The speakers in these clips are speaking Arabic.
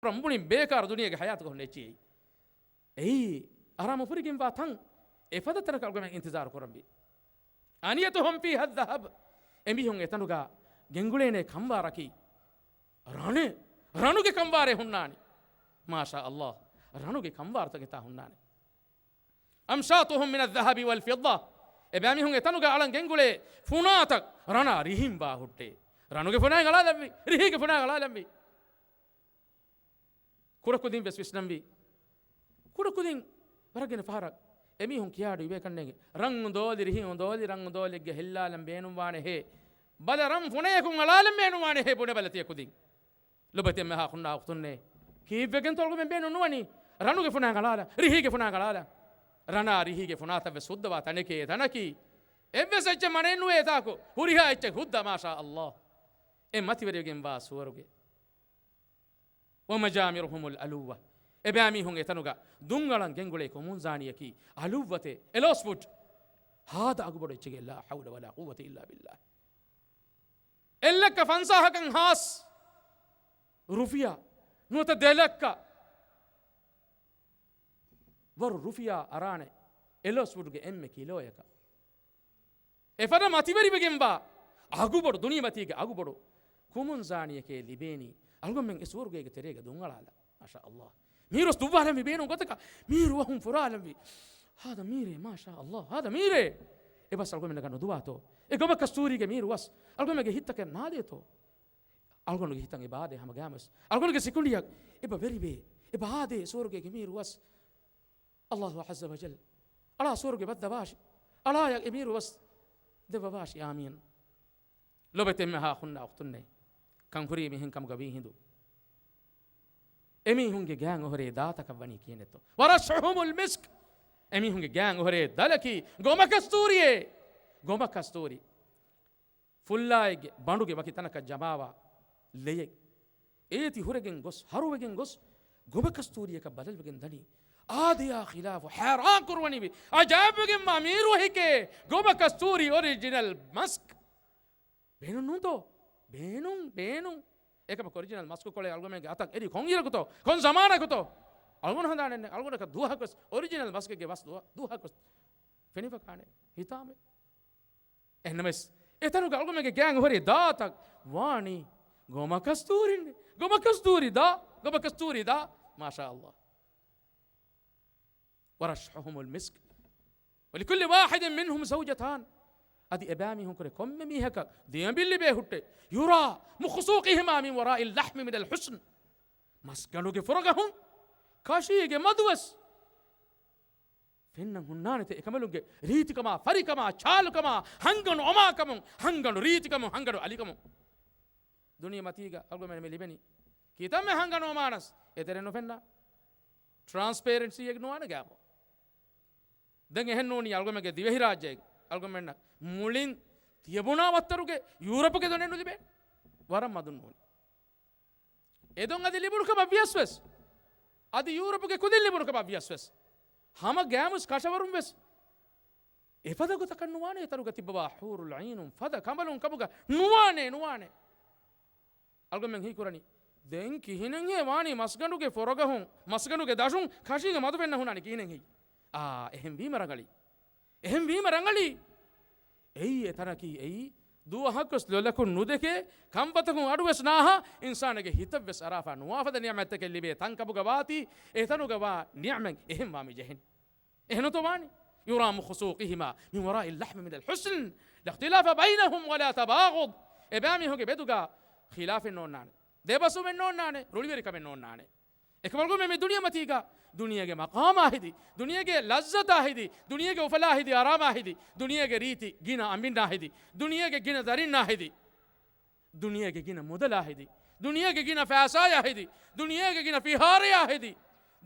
رمبوني بيكار دنيا حياتك هنيتي اي ارام فريقين فاتن افدترك القوم انتظار كرمبي انيتهم فيها الذهب اميهم يتنوغا جنگولينه كمباركي رانوگه كمباره هناني ما شاء الله رانوگه كمبار تگتا هناني امشاطهم من الذهب والفضه اباميهم يتنوغا علن جنگولي فناتك رانا ريهم با هوتي رانوگه فنا غلا لمبي ريهگه فنا غلا لمبي كوركودين بس وسنمبي كوركودين برگن فارق اميهم كيادو يبكننگه رنگ دولي ريهم دولي رنگ دولي گه هلالم بينم وانه هي بلرم فنيكم غلالم بينم وانه هي بونه بلتي كودين لبتي مها خنا وقتنه كيف بگن تولگو من بينو نواني رانوگه فنا غلالا ريهگه فنا غلالا رنا ريهگه فنا تب سودوا تنكي تنكي ابسچ مننو ايتاكو هوريها اچ خدا ما شاء الله امتي وريگن با سورگه ومجامرهم الالوه ابامي هون يتنوغا دونغلان گنگولي كومون زانيكي الووته الوسفوت هذا اكبر چگه لا حول ولا قوه الا بالله الا كفنسا كان هاس رفيا نوت دلك ور رفيا ارانه الوسفوت گه ام كيلو يكا افدا ماتيبري بگمبا اغبر دنيا ماتيگه اغبر كومون زانيكي لبيني الگم من اسورگه تريگه دونغلالا ما شاء الله ميروس دوبالم بينهم قتك ميرو وهم فرالم هذا ميري ما شاء الله هذا ميري بس الگم نگانو دواتو اگم كستوري گه ميرو واس الگم گه هيتك ناديتو الگم گه هيتن اباده هم گامس الگم گه سيكونديا ابا بري بي ابا هاده سورگه گه ميرو واس الله عز وجل الا سورگه بد باش الا يا ميرو واس دبا باش امين لو بتمها خنا وقتنه كان كوري مهن كم گبي هندو امي هونگه گانگ هوري داتا كبني كينتو ورشحهم المسك امي هونگه گانگ هوري دلكي گوما كستوري فلايگ باندوگه بكي تنك جماوا ليه ايتي هورگن گوس هروگن گوس گوما كستوري کا بدل بگن دني آديا خلاف حيران كرواني بي عجائب بگن ما ميرو هيكه گوما كستوري اوريجينال مسك بينون ekam original masko kole algome ge atak eri khongira kuto kon zamana kuto algon handane algon ka duha kos original maske ge was duha kos fenifa kane hitame enmes etanu ga algome ge gang hori datak wani goma kasturi da ma sha Allah ورشحهم المسك ولكل واحد منهم زوجتان ادي ابامي هم كم ميهك ديم باللي بيهوت يرى مخصوقهما من وراء اللحم من الحسن مسكنوك فرغهم كاشيك مدوس فين هنانه كملوك ريتكما فريكما چالكما هنگن اوماكم هنگن ريتكم هنگن عليكم دنيا متيگا الگو من مليبني كيتم هنگن اومانس اترنو فننا ترانسپيرنسي يگنوانا گابو دنگ هنوني الگو مگه දිවෙහි රාජ්‍යය الگو من මුලින් තියබුණා වත්තරුගේ යුරෝපගේ දොනෙන්නු තිබේ වරම් මදුන් ඕනි එදොන් අද ලිබුණුකම අභ්‍යස්වස් අද යුරෝපගේ කුදින් ලිබුණුකම අභ්‍යස්වස් හම ගෑමුස් කෂවරුම් වෙස් එපදගු තකන් නුවානේ තරුග තිබවා හූරුල් ඓනුම් ෆද කමලුන් කබුග නුවානේ අල්ගමෙන් හි කුරණි දැන් කිහිනෙන් හේ වානි මස්ගණුගේ ෆොරගහුන් මස්ගණුගේ දෂුන් කෂිග මදු වෙන්න හුණානි කිහිනෙන් හි එහෙම් වීම රංගලි اي اتنكي اي دو حقس لولكن ندكه كمبتكم ادوس ناها انسانك هتبس ارافا نوافد نعمتك اللي بي تنكبو غباتي ايتنو غبا نعمن اهم مامي جهن اهنو تواني يرام خصوقهما من وراء اللحم من الحسن الاختلاف بينهم ولا تباغض ابامي هوگه بدوغا خلاف نونان دبسو من نونان روليوري كم نونان اكملگو میں دنیا متیگا دنیا کے مقام آہدی دنیا کے لذت آہدی دنیا کے افلا آہدی آرام آہدی دنیا کے ریتی گینا امین آہدی دنیا کے گینا درین آہدی دنیا کے گینا مدل آہدی دنیا کے گینا فیاسای آہدی دنیا کے گینا فیہاری آہدی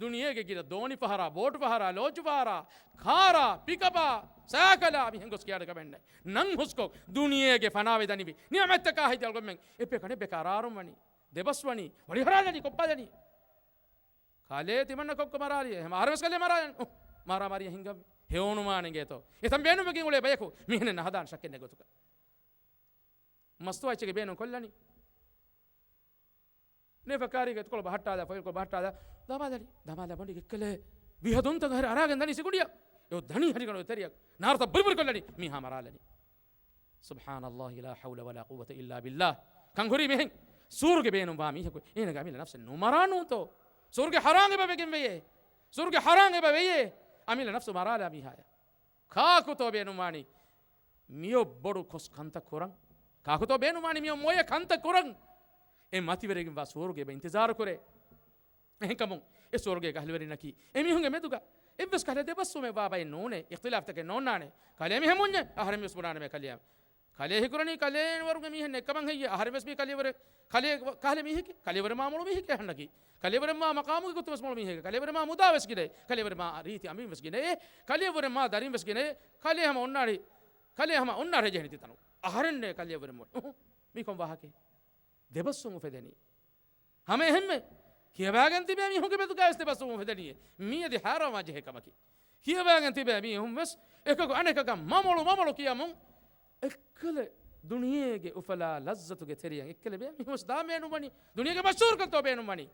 دنیا کے گینا دونی پہرا بوٹ پہرا لوچ پہرا کھارا پکپا ساکلا بھی ہنگوس کیا رکھا بیننے ننگ حسکو دنیا کے فناوی دنی بھی نعمت تک آہدی الگو میں اپے کنے بیکارارم ونی دبس ونی وڑی حرالنی کپا دنی خاله تمنا کوك مارالي هم ارمس كله مارا ماري هنگم هيونو مانگه تو يتم بينو مگين ولي بيكو مين نهدان شكن نگوتك مستو اچ بينو كلني නේ ෆකාරික එතකොට බහට්ටාද ෆයිල් කො බහට්ටාද දමාදලි බණ්ඩි එක්කලේ විහදුන් තක හරි අරාගෙන දනි සිකුඩිය යෝ ධනි හරි කන තෙරියක් නාරත බල්බල් කොල්ලනි මීහා මරාලනි සුබ්හානල්ලාහි ලා හවුල වලා කුවත ඉල්ලා බිල්ලාහ් කන් හොරි මෙහෙන් සූර්ගේ බේනුම් වා මීහකෝ එන ගමිල නෆ්ස නුමරානුතෝ සූර්ගේ හරාංගෙ බබෙගෙන් වෙයේ සූර්ගේ හරාංගෙ බවෙයේ අමිල නෆ්ස මරාලා මීහාය කාකුතෝ බේනුම් වානි මියෝ බොඩු කොස් කන්ත කොරන් කාකුතෝ බේනුම් වානි මියෝ මොය කන්ත කොරන් එ මතිවරගෙන් වා සූර්ගේ බෙ ඉන්තිසාර කරේ එහෙකමු ඒ සූර්ගේ ගහලවරි නකි එමිහුන්ගේ මෙදුගා එබ්බස් කල දෙබස්සු මේ බාබයි නෝනේ ඉඛ්තිලාෆ් තක නෝනානේ කලේ මෙහෙ මුන්නේ අහරම යස්බුනානේ මේ කලියම් කලේ හිකුරණි කලේ වරුගේ මිහෙන් එකමන් හయ్య අහරමස් මේ කලියවර කලේ කලේ මිහික කලියවර මා මොළු මිහික හන්නකි කලියවර මා මකාමු කුතුමස් මොළු මිහික කලියවර මා මුදාවස් ගිනේ කලියවර මා රීති අමීන් වස් ගිනේ කලියවර මා දරින් වස් ගිනේ කලේ හැම ඔන්නාරි කලේ හැම ඔන්නාරි ජෙහිති තනු අහරන්නේ කලියවර මොළු මිකොම් වාහකේ දෙබස්සු මුෆෙදෙනි හැම එහෙම්මේ කියවාගෙන තිබෑ මිහුගේ බෙදුගාස් දෙබස්සු මුෆෙදෙනි මීයදි හාරම ජෙහකමකි කියවාගෙන තිබෑ මිහුම් වස් එකක අනේකක මමලු කියමු එක්කල දුනියේගේ උෆලා ලස්සතුගේ තෙරියන් එක්කල බෑ මිහුස් දාමේනු මනි දුනියේගේ මෂූර් කන්තෝ බේනු මනි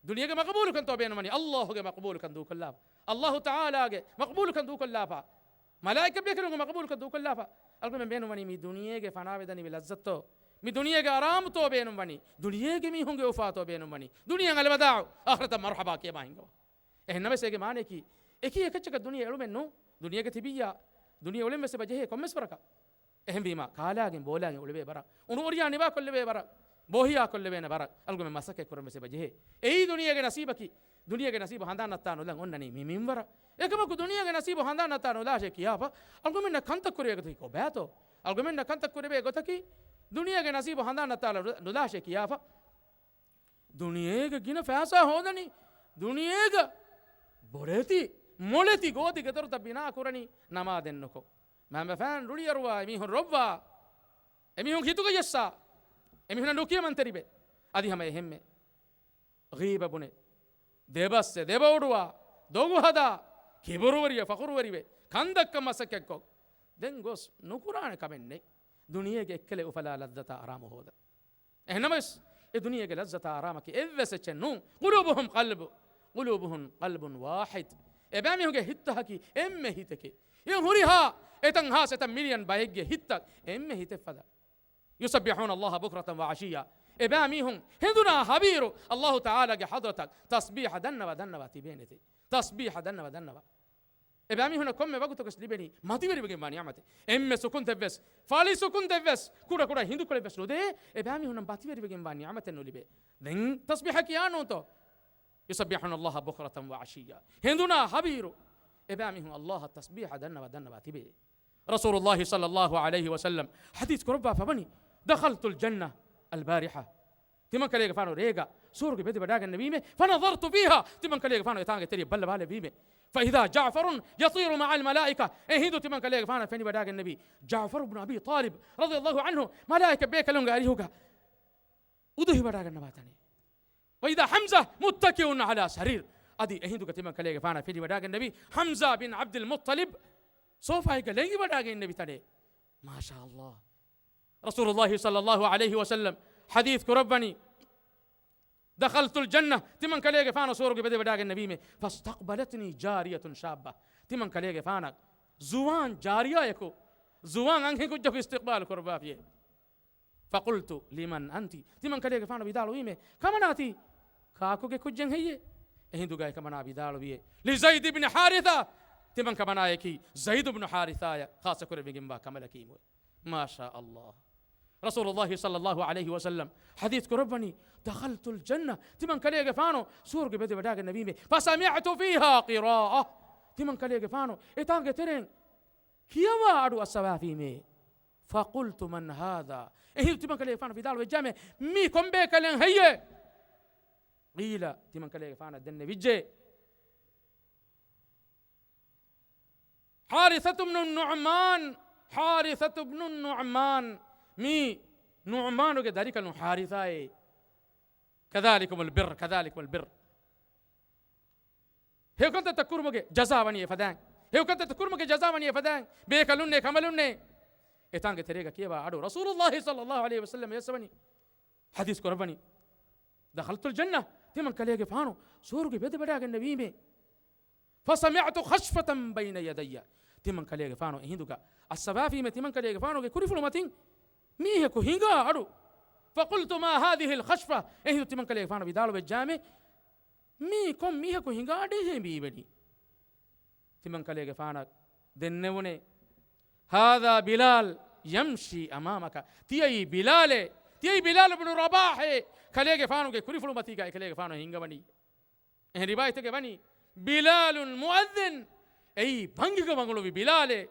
දුනියේගේ මක්බූල් කන්තෝ බේනු මනි අල්ලාහ්ගේ මක්බූල් කන් දූ කල්ලා අල්ලාහ් තාලාගේ මක්බූල් කන් දූ කල්ලාපා මලායික බේකරුගේ මක්බූල් කන් දූ කල්ලාපා අල්ගම බේනු මනි මි දුනියේගේ ෆනා වේදනි ලස්සතෝ මි දුනියේගේ ආරාමතෝ බේනු මනි දුනියේගේ මිහුගේ උෆාතෝ බේනු මනි දුනියන් අලවදා ආඛරත මර්හබා කියමා හින්ගව එහෙන්නමසේගේ මානේ කි එකී එකච්චක දුනිය එළුමෙන්නු දුනියේගේ තිබියා දුනිය ඔලෙන් මෙසේ බජේ කොම්මස් වරක එහෙම වීම කාලාගෙන් බෝලාගෙන් ඔලවේ බර උණු ඔරියා නිවා කොල්ලවේ බර බෝහියා කොල්ලවේන බර අල්ගොම මසකේ කරම මෙසේ බජේ එයි දුනියේගේ නසීබකි දුනියේගේ නසීබ හඳා නත්තා නොලන් ඔන්නනි මිමින්වර එකමක දුනියේගේ නසීබ හඳා නත්තා නොලාෂේ කියාප අල්ගොම න කන්ත කුරේ ගතයි කො බෑතෝ අල්ගොම න කන්ත කුරේ ගතකි දුනියේගේ නසීබ හඳා නත්තා නොලාෂේ කියාප දුනියේගේ ගින ෆෑසා හොදනි දුනියේගේ බොරේති මොලෙති ගෝති ගතරත බිනා කුරණි නමා දෙන්නකෝ මම ෆෑන් රුලියරුවා එමිහුන් රොබ්වා එමිහුන් හිතුක යස්සා එමිහුන් නුකිය මන්තරිබේ අදි හැම එහෙම්මේ ගීබ බුනේ දෙබස්සේ දෙබවුඩුවා දොගු හදා කිබරුවරිය ෆකුරුවරිවේ කන්දක්ක මසකෙක්කො දැන් ගොස් නුකුරානේ කමෙන්නේ දුනියේගේ එක්කලේ උෆලා ලද්දත ආරාම හොද එහෙනමස් ඒ දුනියේගේ ලද්දත ආරාමකි එවසෙච්චනු කුලුබුහුම් කල්බුන් වාහිද් එබෑමිහුගේ හිත්තහකි එම්මේ හිතකේ ين هريها إتن هاسة مليون بايجي هتك إم هتفدا يسبحون الله بكرة وعشية إباميهم هندنا حبيرو الله تعالى حضرتك تسبيح دنوا تبينتي تسبيح دنوا إباميهم كم وقتك سليبني ما تبري بجي ما نعمته إم سكون تبس فالي سكون تبس كورا هندو كله بس لو ده إباميهم ما تبري بجي ما نعمته نوليبه دين تسبيح كيانو تو يسبحون الله بكرة وعشية هندنا حبيرو إبامهم الله التسبيح دنوا تبي رسول الله صلى الله عليه وسلم حديث كربا فبني دخلت الجنة البارحة تمن كليك فانو ريغا سورك بدي بداغ النبي فنظرت فيها تمن كليك فانو يتانغ تري بل باله بيمه فإذا جعفر يطير مع الملائكة هندو تمن كليك فانو فني بداغ النبي جعفر بن أبي طالب رضي الله عنه ملائكة بيك لونغ أريهوغا وديه بداغ النباتني وإذا حمزة متكئ على سرير أدي هندو كتير من كليه فانا في بداغ النبي حمزة بن عبد المطلب سوف يقلني بداغ النبي تاني ما شاء الله رسول الله صلى الله عليه وسلم حديث كربني دخلت الجنة تمن كليه فانا سورك بداغ النبي فاستقبلتني جارية شابة تمن كليه فانا زوان جارية يكو زوان أنك كجف استقبال كربا فيه فقلت لمن أنت تمن كليه فانا بدالو يمه كما ناتي كاكو كجن هي هندو جاي كمان عبيدالو بيه لزيد بن حارثة تمن كمان آيكي زيد بن حارثة خاصة كره بجنبا كمل كيمو ما شاء الله رسول الله صلى الله عليه وسلم حديث كربني دخلت الجنة تمن كليه جفانو سورك بدي بداق النبي فسمعت فيها قراءة تمن كليه جفانو إتانج ترين كيما أدو السوافي مي فقلت من هذا تمن كليه جفانو في دال وجامه مي كم بيكلن هي قيل تمن كليه فانا دن بيجي حارثة بن النعمان مي نعمان وكذلك حارثة كذلكم البر هيو كنت تذكر مجي جزاء وني فدان هيو كنت تذكر مجي جزاء وني فدان بيكلوني كملوني إتانج تريجا كيبا عدو رسول الله صلى الله عليه وسلم يسوني حديث كربني دخلت الجنة تمن كليك فانو سورك بيد بداك النبي فسمعت خشفة بين يدي تمن كليك فانو هندوك السبافي تمن كليك فانو كوري فلوماتين ميه كو هينغا أدو فقلت ما هذه الخشفة هندو تمن كليك فانو بدالو بالجامع مي كم ميه كو هينغا ديه بي بدي تمن كليك فانا دنوني هذا بلال يمشي أمامك تيي بلال بن رباح كليك فانو كي كوري فلوماتي كليك فانو هينغا بني رواية بني بلال مؤذن أي بانجي بانغلو بلال